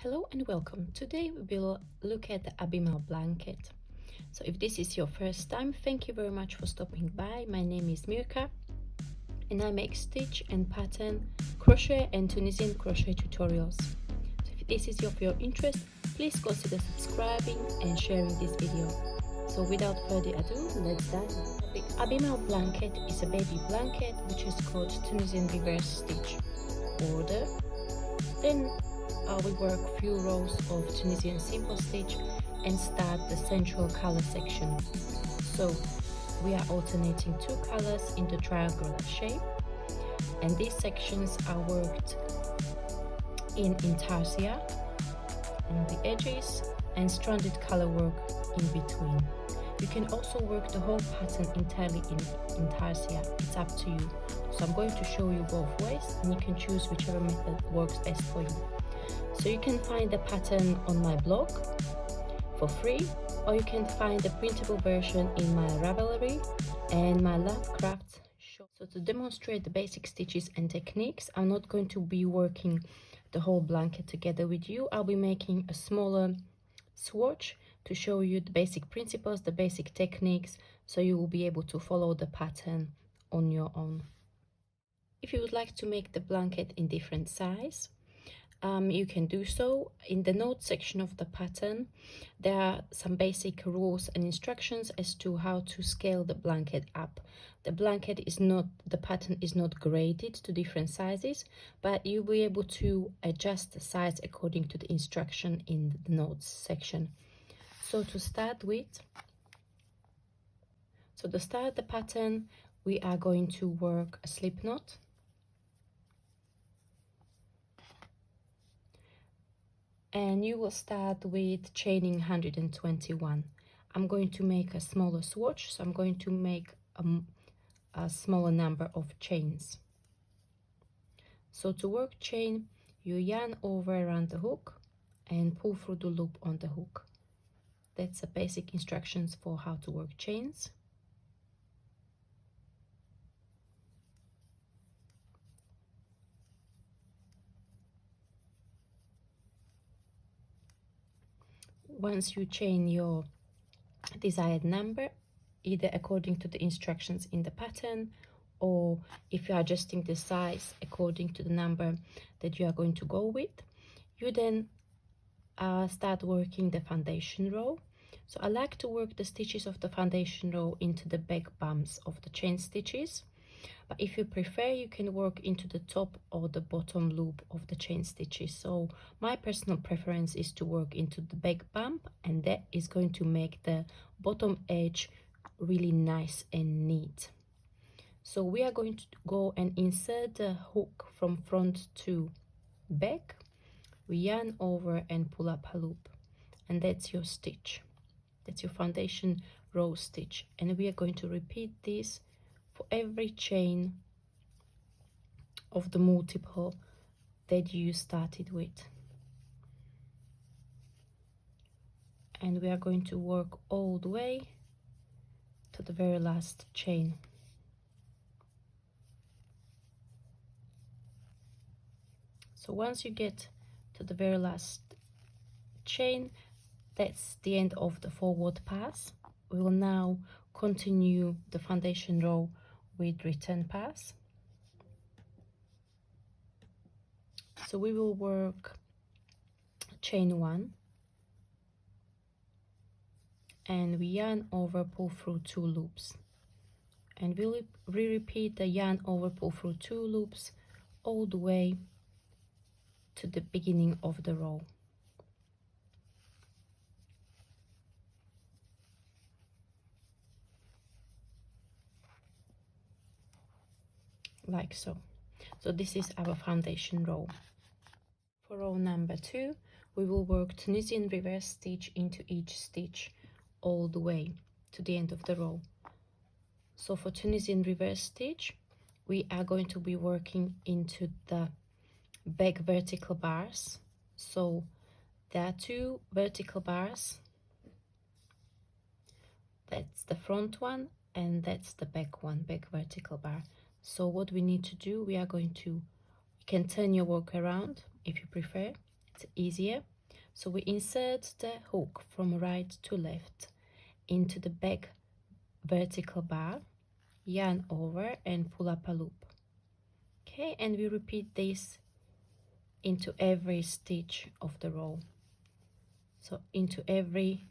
Hello and welcome. Today we will look at the Abimal Blanket. So if this is your first time, thank you very much for stopping by. My name is Mirka and I make stitch and pattern, crochet and Tunisian crochet tutorials. So if this is of your interest, please consider subscribing and sharing this video. So without further ado, let's dive in. The Abimal Blanket is a baby blanket which is called Tunisian reverse stitch order. Then we work few rows of Tunisian simple stitch and start the central color section. So we are alternating two colors in the triangular shape, and these sections are worked in Intarsia on the edges and stranded color work in between. You can also work the whole pattern entirely in Intarsia, it's up to you. So I'm going to show you both ways and you can choose whichever method works best for you. So you can find the pattern on my blog for free, or you can find the printable version in my Ravelry and my Love Craft shop. So to demonstrate the basic stitches and techniques, I'm not going to be working the whole blanket together with you. I'll be making a smaller swatch to show you the basic principles, the basic techniques, so you will be able to follow the pattern on your own. If you would like to make the blanket in different size, you can do so. In the notes section of the pattern, there are some basic rules and instructions as to how to scale the blanket up. The pattern is not graded to different sizes, but you'll be able to adjust the size according to the instruction in the notes section. So to start the pattern, we are going to work a slip knot. And you will start with chaining 121. I'm going to make a smaller swatch, so I'm going to make a smaller number of chains. So to work chain, you yarn over around the hook and pull through the loop on the hook. That's the basic instructions for how to work chains. Once you chain your desired number, either according to the instructions in the pattern, or if you are adjusting the size according to the number that you are going to go with, you then start working the foundation row. So I like to work the stitches of the foundation row into the back bumps of the chain stitches, but if you prefer, you can work into the top or the bottom loop of the chain stitches. So my personal preference is to work into the back bump, and that is going to make the bottom edge really nice and neat. So we are going to go and insert the hook from front to back. We yarn over and pull up a loop, and that's your stitch. That's your foundation row stitch, and we are going to repeat this for every chain of the multiple that you started with. And we are going to work all the way to the very last chain. So once you get to the very last chain, that's the end of the forward pass. We will now continue the foundation row with return pass. So we will work chain 1 and we yarn over, pull through 2 loops, and we'll repeat the yarn over, pull through 2 loops all the way to the beginning of the row. Like so. So this is our foundation row. For row number 2, we will work Tunisian reverse stitch into each stitch all the way to the end of the row. So for Tunisian reverse stitch, we are going to be working into the back vertical bars. So there are 2 vertical bars. That's the front one and that's the back one, back vertical bar. So what we need to do, we are going to, you can turn your work around if you prefer, it easier. So we insert the hook from right to left into the back vertical bar, yarn over and pull up a loop. Okay, and we repeat this into every stitch of the row. So into every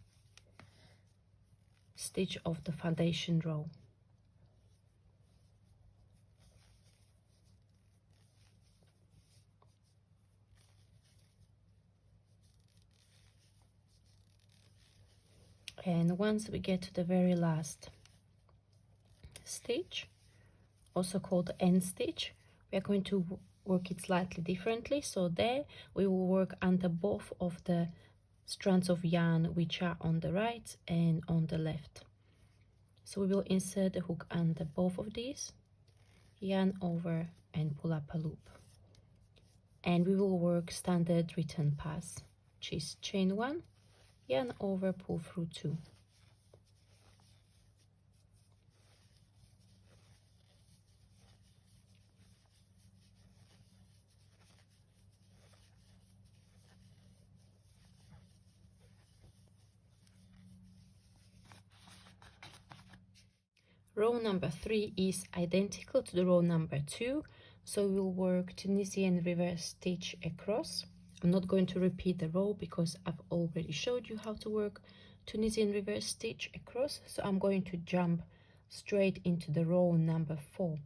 stitch of the foundation row. And once we get to the very last stitch, also called end stitch, we are going to work it slightly differently. So there we will work under both of the strands of yarn which are on the right and on the left. So we will insert the hook under both of these, yarn over and pull up a loop, and we will work standard return pass, which is chain 1, yarn over, pull through 2. Row number 3 is identical to the row number 2, so we'll work Tunisian reverse stitch across. I'm not going to repeat the row because I've already showed you how to work Tunisian reverse stitch across, so I'm going to jump straight into the row number 4.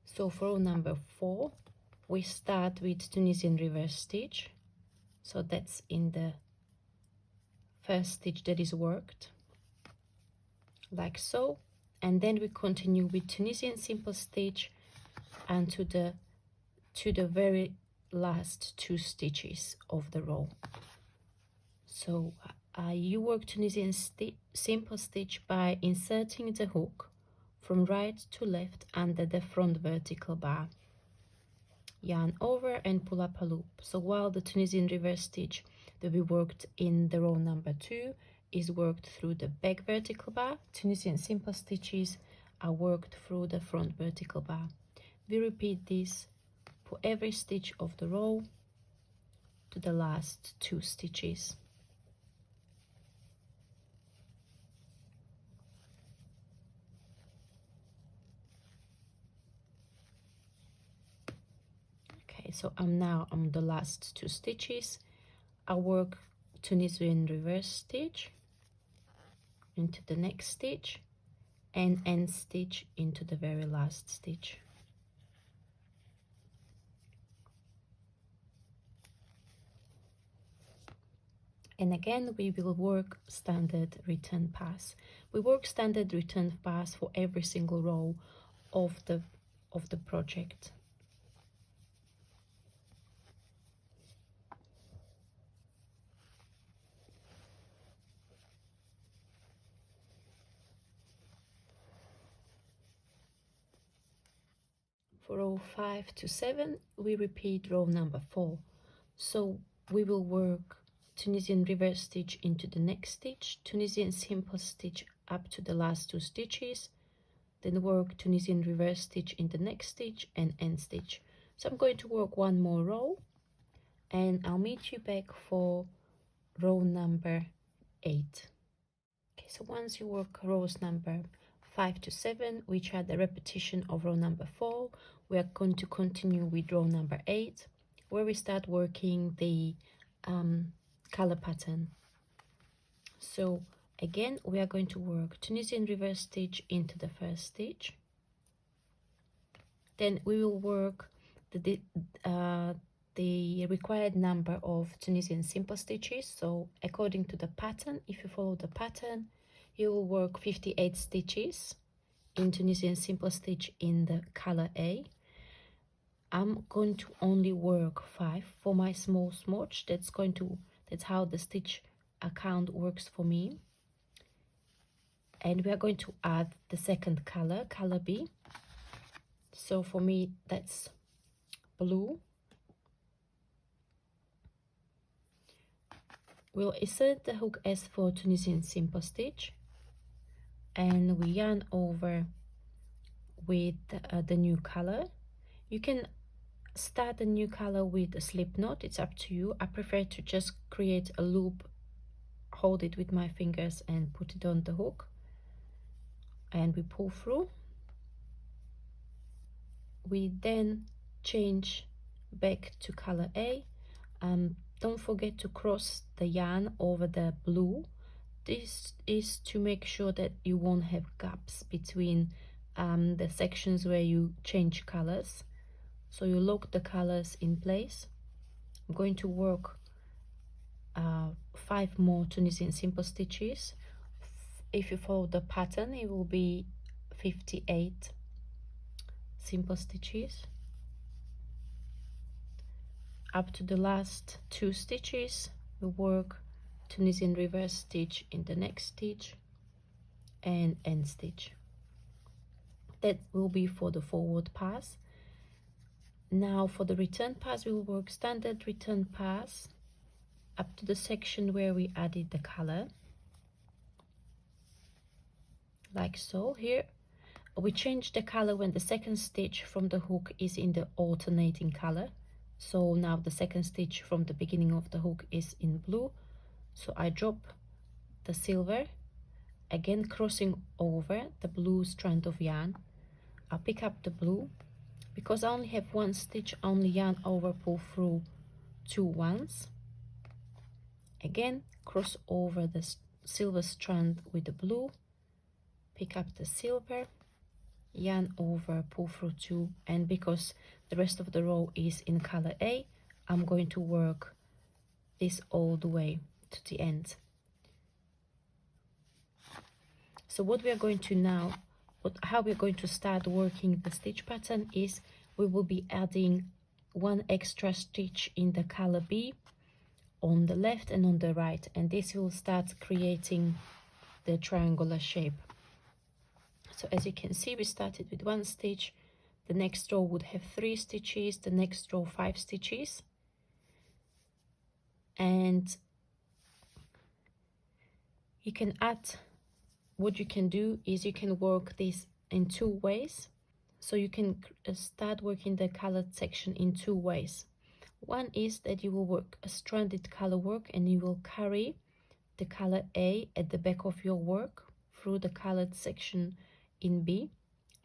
So for row number 4, we start with Tunisian reverse stitch, so that's in the first stitch that is worked, like so. And then we continue with Tunisian simple stitch and to the very last 2 stitches of the row. So you work Tunisian simple stitch by inserting the hook from right to left under the front vertical bar, yarn over and pull up a loop. So while the Tunisian reverse stitch that we worked in the row number 2 is worked through the back vertical bar, Tunisian simple stitches are worked through the front vertical bar. We repeat this for every stitch of the row to the last 2 stitches. Okay, so I'm now on the last 2 stitches. I work Tunisian reverse stitch into the next stitch and end stitch into the very last stitch. And again we will work standard return pass. We work standard return pass for every single row of the project. For row 5 to 7, we repeat row number 4. So we will work Tunisian reverse stitch into the next stitch, Tunisian simple stitch up to the last 2 stitches, then work Tunisian reverse stitch in the next stitch and end stitch. So I'm going to work one more row and I'll meet you back for row number 8. Okay, so once you work rows number 5 to 7, which are the repetition of row number 4, we are going to continue with row number 8, where we start working the color pattern. So again, we are going to work Tunisian reverse stitch into the first stitch. Then we will work the required number of Tunisian simple stitches. So according to the pattern, if you follow the pattern, you will work 58 stitches in Tunisian simple stitch in the color A. I'm going to only work 5 for my small smudge. That's how the stitch count works for me. And we are going to add the second color, color B. So for me that's blue. We'll insert the hook as for Tunisian simple stitch and we yarn over with the new color. You can start a new color with a slip knot. It's up to you. I prefer to just create a loop, hold it with my fingers and put it on the hook, and we pull through. We then change back to color A. Don't forget to cross the yarn over the blue. This is to make sure that you won't have gaps between the sections where you change colors, so you lock the colors in place. I'm going to work 5 more Tunisian simple stitches. If you follow the pattern, it will be 58 simple stitches. Up to the last 2 stitches, we work Tunisian reverse stitch in the next stitch and end stitch. That will be for the forward pass. Now for the return pass, we will work standard return pass up to the section where we added the color, like so. Here we change the color when the second stitch from the hook is in the alternating color. So now the second stitch from the beginning of the hook is in blue, so I drop the silver, again crossing over the blue strand of yarn. I'll pick up the blue. Because I only have 1 stitch, only yarn over, pull through 2 once, again cross over the silver strand with the blue, pick up the silver, yarn over, pull through 2, and because the rest of the row is in color A, I'm going to work this all the way to the end. So what we are going to now, how we're going to start working the stitch pattern is we will be adding 1 extra stitch in the color B on the left and on the right, and this will start creating the triangular shape. So as you can see, we started with 1 stitch, the next row would have 3 stitches, the next row 5 stitches, and you can add, what you can do is you can work this in 2 ways. So you can start working the colored section in 2 ways. One is that you will work a stranded color work and you will carry the color A at the back of your work through the colored section in B,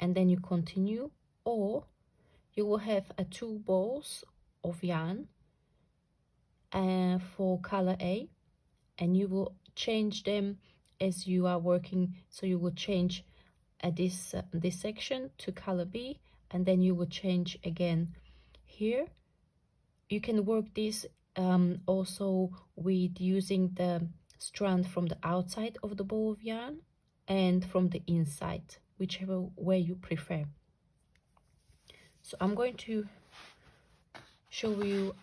and then you continue. Or you will have 2 balls of yarn for color A, and you will change them as you are working. So you will change this section to color B, and then you will change again here. You can work this also with using the strand from the outside of the ball of yarn and from the inside, whichever way you prefer. So I'm going to show you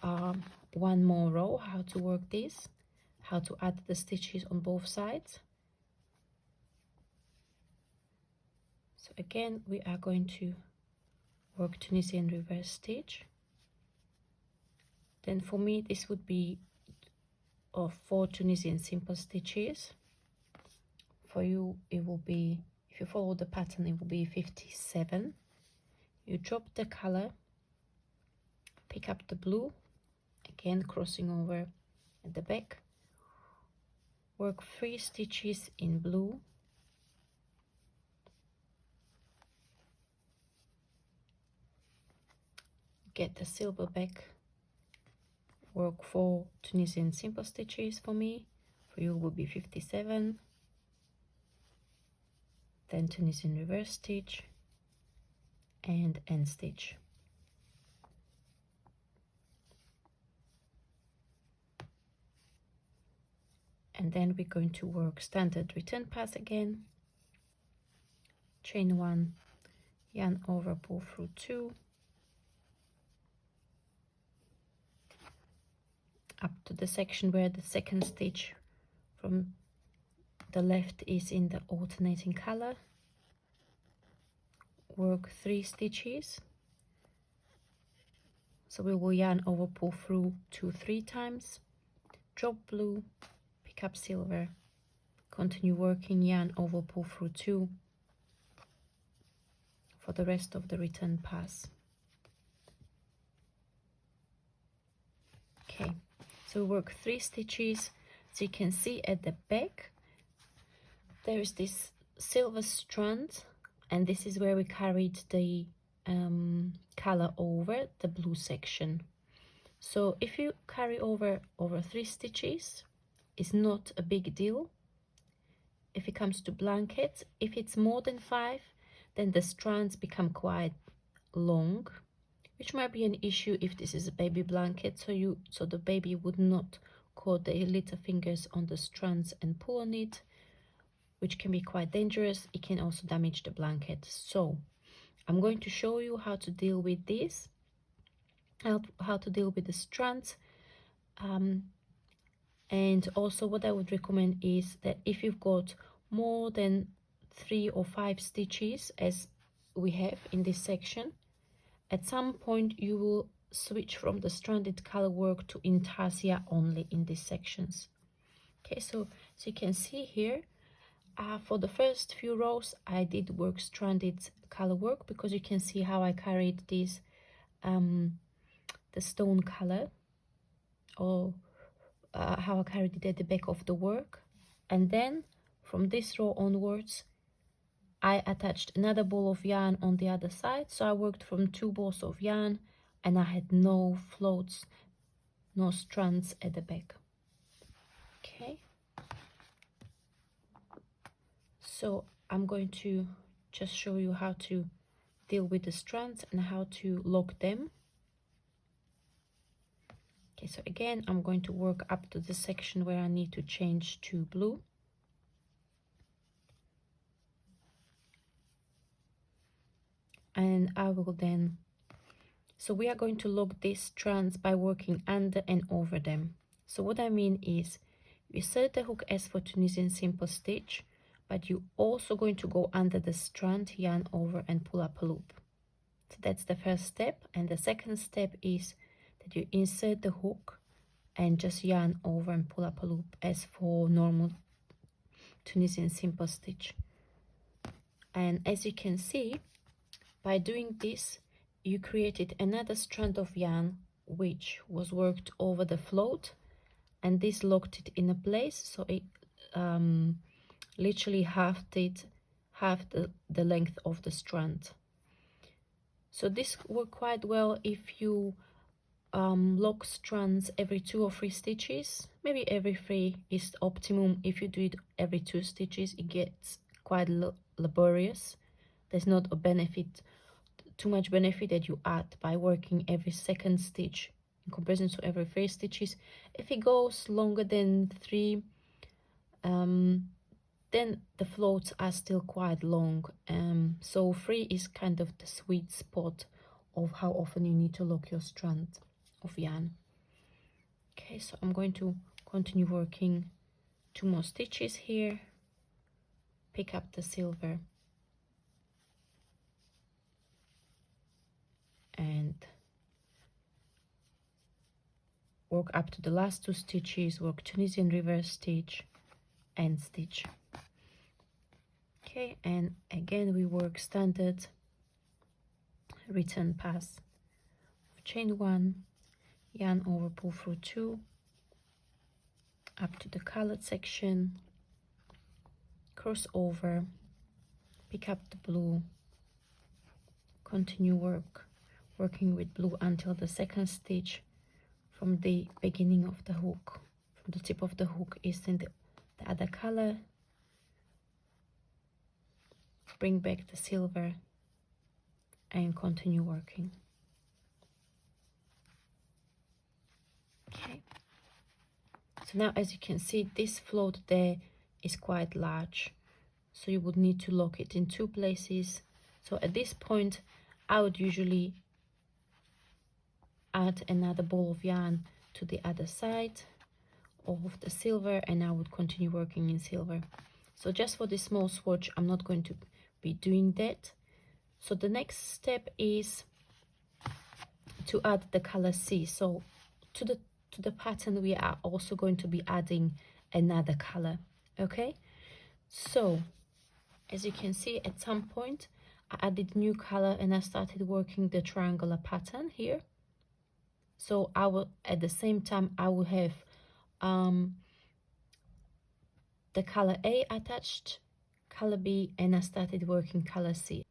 1 more row how to work this, how to add the stitches on both sides. So again, we are going to work Tunisian reverse stitch. Then for me this would be 4 Tunisian simple stitches. For you it will be, if you follow the pattern, it will be 57. You drop the color, pick up the blue, again crossing over at the back, work 3 stitches in blue, get the silver back, work 4 Tunisian simple stitches for me. For you will be 57, then Tunisian reverse stitch and end stitch. And then we're going to work standard return pass again, chain 1, yarn over, pull through 2, up to the section where the second stitch from the left is in the alternating color, work 3 stitches. So we will yarn over, pull through 2 3 times, drop blue, pick up silver, continue working, yarn over, pull through 2 for the rest of the return pass. Okay, so we work 3 stitches. So you can see at the back there is this silver strand, and this is where we carried the color over the blue section. So if you carry over 3 stitches, it's not a big deal if it comes to blankets. If it's more than 5, then the strands become quite long, which might be an issue if this is a baby blanket, so the baby would not caught their little fingers on the strands and pull on it, which can be quite dangerous. It can also damage the blanket. So I'm going to show you how to deal with this, how to deal with the strands, and also what I would recommend is that if you've got more than 3 or 5 stitches, as we have in this section, at some point you will switch from the stranded color work to Intarsia only in these sections. Okay, so you can see here, for the first few rows I did work stranded color work, because you can see how I carried this the stone color, or how I carried it at the back of the work. And then from this row onwards I attached another ball of yarn on the other side, so I worked from 2 balls of yarn, and I had no floats, no strands at the back. Okay, so I'm going to just show you how to deal with the strands and how to lock them. Okay, so again I'm going to work up to the section where I need to change to blue. And I will then, so we are going to lock these strands by working under and over them. So what I mean is, you insert the hook as for Tunisian simple stitch, but you also going to go under the strand, yarn over and pull up a loop. So that's the first step. And the second step is that you insert the hook and just yarn over and pull up a loop as for normal Tunisian simple stitch. And as you can see, by doing this, you created another strand of yarn which was worked over the float, and this locked it in a place, so it literally halved the length of the strand. So this worked quite well if you lock strands every 2 or 3 stitches. Maybe every 3 is optimum. If you do it every 2 stitches, it gets quite laborious. There's not a benefit, too much benefit that you add by working every 2nd stitch in comparison to every 3 stitches. If it goes longer than 3, then the floats are still quite long. So 3 is kind of the sweet spot of how often you need to lock your strand of yarn. Okay, so I'm going to continue working 2 more stitches here, pick up the silver and work up to the last 2 stitches, work Tunisian reverse stitch and stitch. Okay, and again we work standard return pass, chain 1, yarn over, pull through 2 up to the colored section, cross over, pick up the blue, continue working with blue until the 2nd stitch from the beginning of the hook, from the tip of the hook is in the other color. Bring back the silver and continue working. Okay, so now as you can see, this float there is quite large, so you would need to lock it in 2 places. So at this point I would usually add another ball of yarn to the other side of the silver, and I would continue working in silver. So just for this small swatch I'm not going to be doing that. So the next step is to add the color C. So to the pattern we are also going to be adding another color. Okay, so as you can see, at some point I added new color and I started working the triangular pattern here. So I will, at the same time, I will have the color A attached, color B, and I started working color C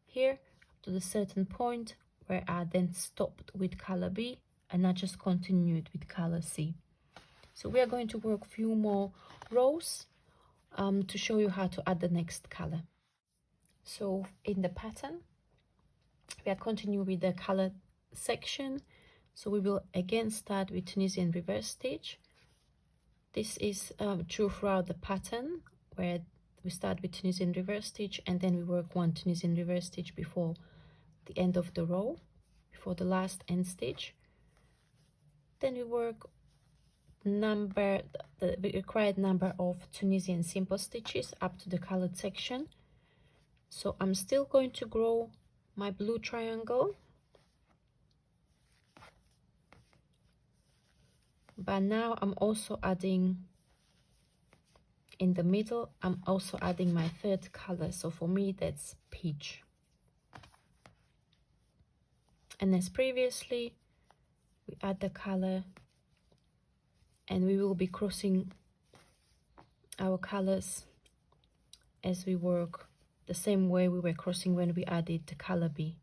here up to the certain point where I then stopped with color B and I just continued with color C. So we are going to work a few more rows to show you how to add the next color. So in the pattern, we are continuing with the color section. So we will again start with Tunisian reverse stitch. This is true throughout the pattern, where we start with Tunisian reverse stitch and then we work one Tunisian reverse stitch before the end of the row, before the last end stitch. Then we work the required number of Tunisian simple stitches up to the colored section. So I'm still going to grow my blue triangle, but now I'm also adding in the middle, I'm also adding my third color. So for me, that's peach. And as previously, we add the color and we will be crossing our colors as we work the same way we were crossing when we added the color B.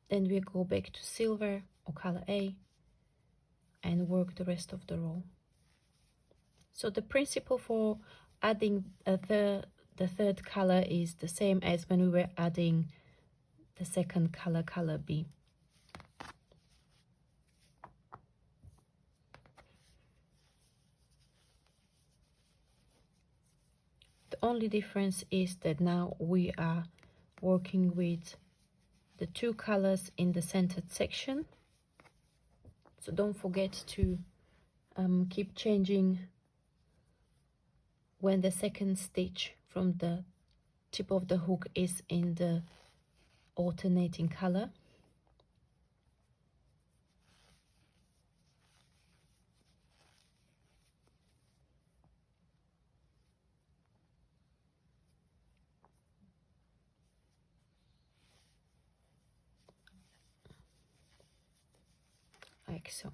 Then we go back to silver or color A and work the rest of the row. So the principle for adding the third color is the same as when we were adding the second color, color B. The only difference is that now we are working with the two colors in the centered section. So don't forget to keep changing when the second stitch from the tip of the hook is in the alternating color. Like so.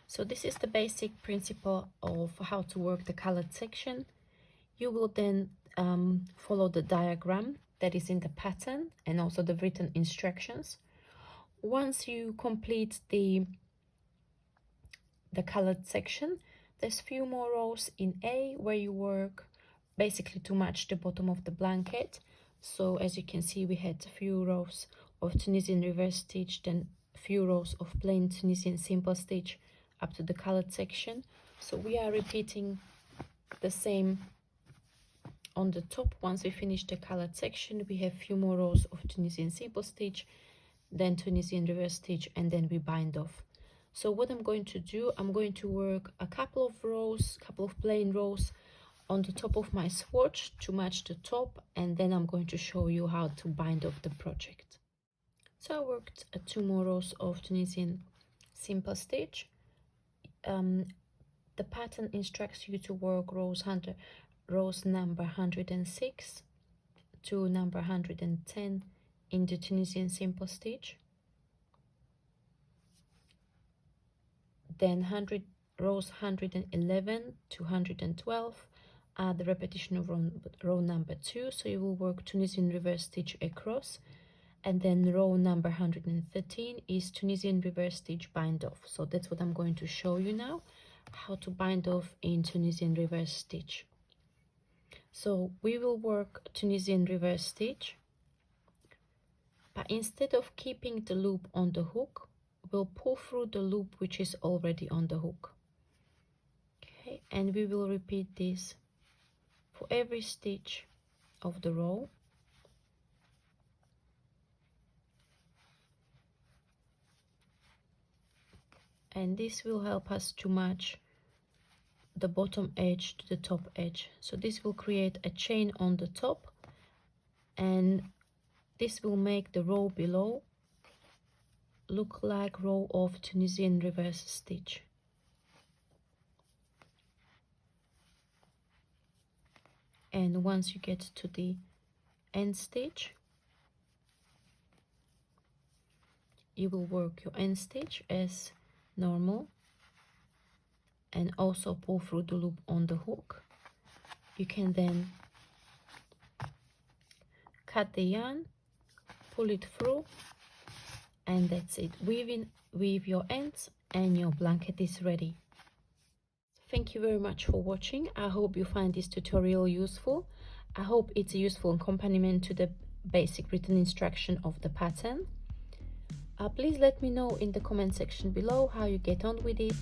So this is the basic principle of how to work the colored section. You will then follow the diagram that is in the pattern and also the written instructions. Once you complete the colored section, there's few more rows in A where you work basically to match the bottom of the blanket. So as you can see, we had a few rows of Tunisian reverse stitch, then a few rows of plain Tunisian simple stitch up to the colored section. So we are repeating the same on the top. Once we finish the colored section, we have few more rows of Tunisian simple stitch, then Tunisian reverse stitch, and then we bind off. So what I'm going to do, I'm going to work a couple of plain rows on the top of my swatch to match the top, and then I'm going to show you how to bind off the project. So I worked 2 more rows of Tunisian simple stitch. The pattern instructs you to work rows number 106 to number 110 in the Tunisian simple stitch. Then rows 111 to 112 are the repetition of row number 2, so you will work Tunisian reverse stitch across, and then row number 113 is Tunisian reverse stitch bind off. So that's what I'm going to show you now, how to bind off in Tunisian reverse stitch. So we will work Tunisian reverse stitch, but instead of keeping the loop on the hook, we'll pull through the loop which is already on the hook. Okay, and we will repeat this for every stitch of the row. And this will help us to match the bottom edge to the top edge. So this will create a chain on the top, and this will make the row below look like row of Tunisian reverse stitch. And once you get to the end stitch, you will work your end stitch as normal and also pull through the loop on the hook. You can then cut the yarn, pull it through, and that's it. Weave your ends and your blanket is ready. Thank you very much for watching. I hope you find this tutorial useful. I hope it's a useful accompaniment to the basic written instruction of the pattern. Please let me know in the comment section below how you get on with it,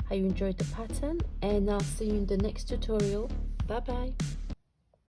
how you enjoyed the pattern, and I'll see you in the next tutorial. Bye bye.